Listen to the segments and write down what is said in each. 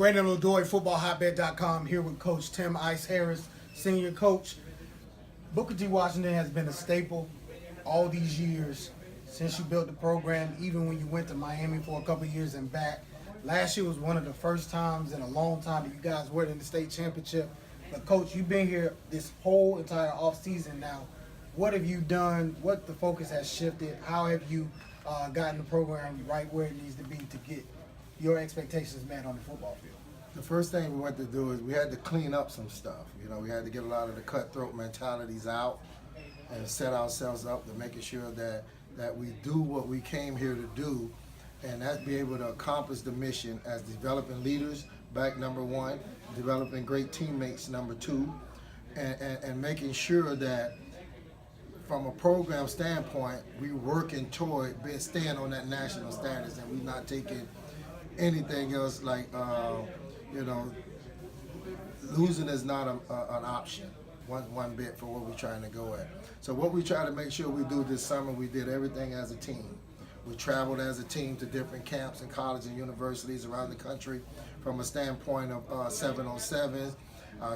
Brandon Lodoy, footballhotbed.com, here with Coach Tim Ice Harris, senior coach. Booker T. Washington has been a staple all these years since you built the program, even when you went to Miami for a couple of years and back. Last year was one of the first times in a long time that you guys were in the state championship. But, Coach, you've been here this whole entire offseason now. What have you done? What the focus has shifted? How have you gotten the program right where it needs to be to get your expectations met on the football field? The first thing we went to do is we had to clean up some stuff. You know, we had to get a lot of the cutthroat mentalities out and set ourselves up to making sure that we do what we came here to do, and that's be able to accomplish the mission as developing leaders, back number one, developing great teammates, number two, and making sure that from a program standpoint, we're working toward staying on that national status, and we're not taking anything else like, losing is not an option, one bit for what we're trying to go at. So what we try to make sure we do this summer, we did everything as a team. We traveled as a team to different camps and colleges and universities around the country from a standpoint of 7-on-7s.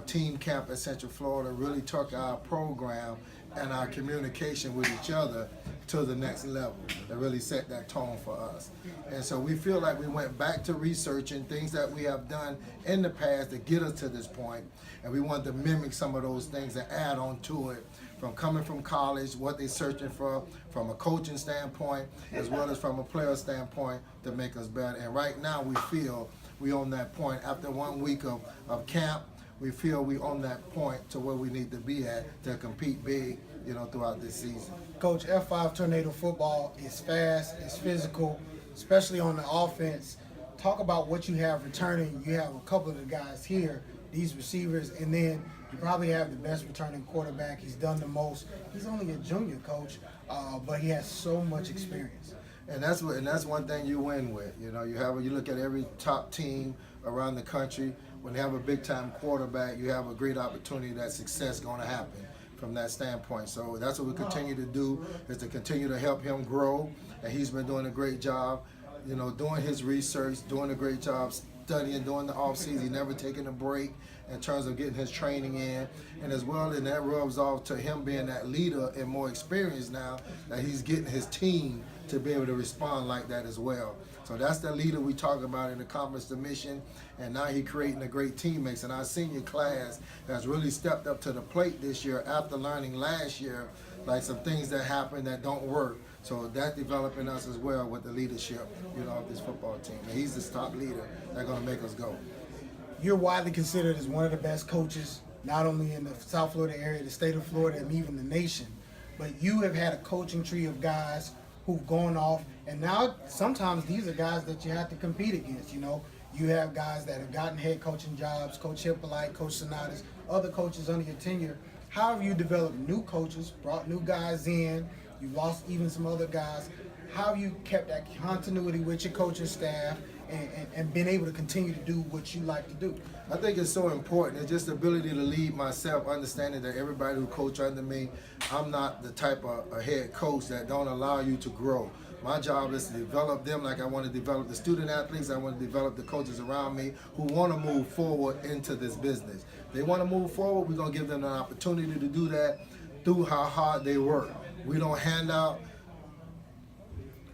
Team camp at Central Florida really took our program and our communication with each other to the next level. That really set that tone for us. And so we feel like we went back to researching things that we have done in the past to get us to this point, and we wanted to mimic some of those things and add on to it from coming from college, what they're searching for from a coaching standpoint, as well as from a player standpoint to make us better. And right now we feel we on that point. After 1 week of camp, we feel we on that point to where we need to be at to compete big, throughout this season. Coach, F5 Tornado football is fast, it's physical, especially on the offense. Talk about what you have returning. You have a couple of the guys here, these receivers, and then you probably have the best returning quarterback. He's done the most. He's only a junior, Coach, but he has so much experience. And that's one thing you win with. You look at every top team around the country. When they have a big time quarterback, you have a great opportunity that success is going to happen from that standpoint. So that's what we continue to do, is to continue to help him grow. And he's been doing a great job, doing his research, doing a great job studying during the off season. He never taking a break in terms of getting his training in, and as well, and that rubs off to him being that leader and more experienced now, that he's getting his team to be able to respond like that as well. So that's the leader we talk about in accomplish the mission, and now he's creating a great teammates. And our senior class has really stepped up to the plate this year after learning last year like some things that happen that don't work. So that's developing us as well with the leadership, of this football team. And he's the top leader that's going to make us go. You're widely considered as one of the best coaches, not only in the South Florida area, the state of Florida, and even the nation. But you have had a coaching tree of guys who've gone off, and now sometimes these are guys that you have to compete against. You have guys that have gotten head coaching jobs, Coach Hippolyte, Coach Sonatas, other coaches under your tenure. How have you developed new coaches, brought new guys in? You've lost even some other guys. How have you kept that continuity with your coaching staff and been able to continue to do what you like to do? I think it's so important. It's just the ability to lead myself, understanding that everybody who coach under me, I'm not the type of a head coach that don't allow you to grow. My job is to develop them like I want to develop the student athletes. I want to develop the coaches around me who want to move forward into this business. They want to move forward, we're going to give them an opportunity to do that through how hard they work. We don't hand out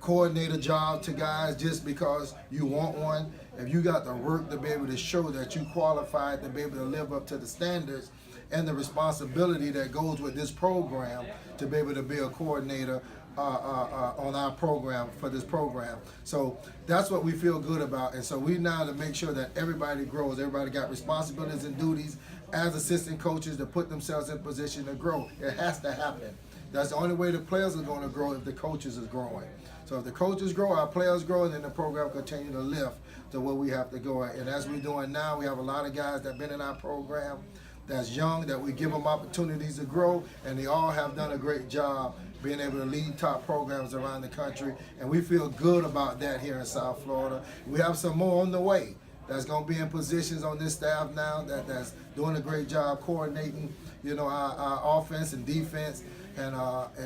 coordinator job to guys just because you want one. If you got the work to be able to show that you qualified to be able to live up to the standards and the responsibility that goes with this program to be able to be a coordinator on our program for this program. So that's what we feel good about. And so we now to make sure that everybody grows, everybody got responsibilities and duties as assistant coaches to put themselves in position to grow. It has to happen. That's the only way the players are going to grow, if the coaches is growing. So if the coaches grow, our players grow, and then the program continue to lift to where we have to go at. And as we're doing now, we have a lot of guys that have been in our program that's young, that we give them opportunities to grow, and they all have done a great job being able to lead top programs around the country. And we feel good about that here in South Florida. We have some more on the way that's going to be in positions on this staff now that's doing a great job coordinating, our offense and defense. And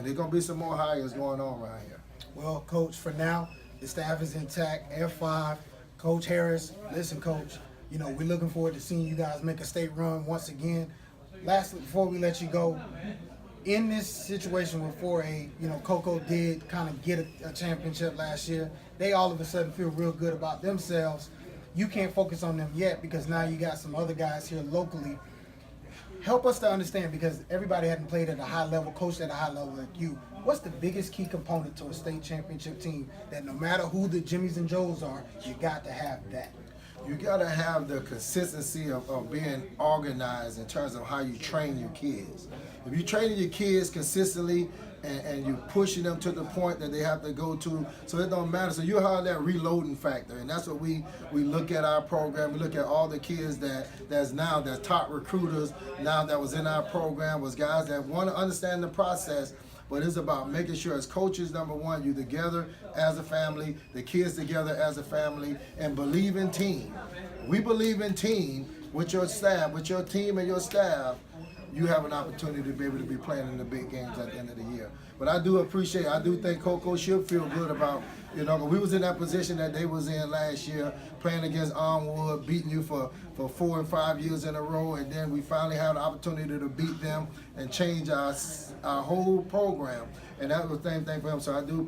there's going to be some more hires going on around here. Well, Coach, for now, the staff is intact. F5, Coach Harris. Listen, Coach, You know, we're looking forward to seeing you guys make a state run once again. Lastly, before we let you go, in this situation with 4A, you know, Coco did kind of get a championship last year. They all of a sudden feel real good about themselves. You can't focus on them yet because now you got some other guys here locally. Help us to understand, because everybody hadn't played at a high level, coached at a high level like you. What's the biggest key component to a state championship team that no matter who the Jimmies and Joes are, you got to have that? You got to have the consistency of being organized in terms of how you train your kids. If you're training your kids consistently and you're pushing them to the point that they have to go to, so it don't matter. So you have that reloading factor, and that's what we look at our program. We look at all the kids that's top recruiters now that was in our program, was guys that want to understand the process. But it's about making sure as coaches, number one, you together as a family, the kids together as a family, and believe in team. We believe in team with your staff, with your team and your staff. You have an opportunity to be able to be playing in the big games at the end of the year. But I do think Coco should feel good about, you know, we was in that position that they was in last year, playing against Armwood, beating you for 4 and 5 years in a row, and then we finally had an opportunity to beat them and change our whole program. And that was the same thing for him. So I do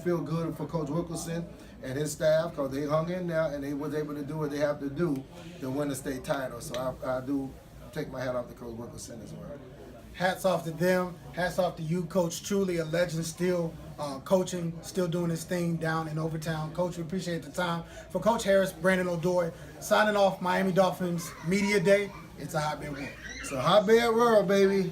feel good for Coach Wilkerson and his staff, because they hung in there and they was able to do what they have to do to win the state title. So I do take my hat off to Coach Wilkerson as well. Hats off to them. Hats off to you, Coach. Truly a legend, still coaching, still doing his thing down in Overtown. Coach, we appreciate the time. For Coach Harris, Brandon O'Doy, signing off Miami Dolphins Media Day. It's a hotbed world. It's a hotbed world, baby.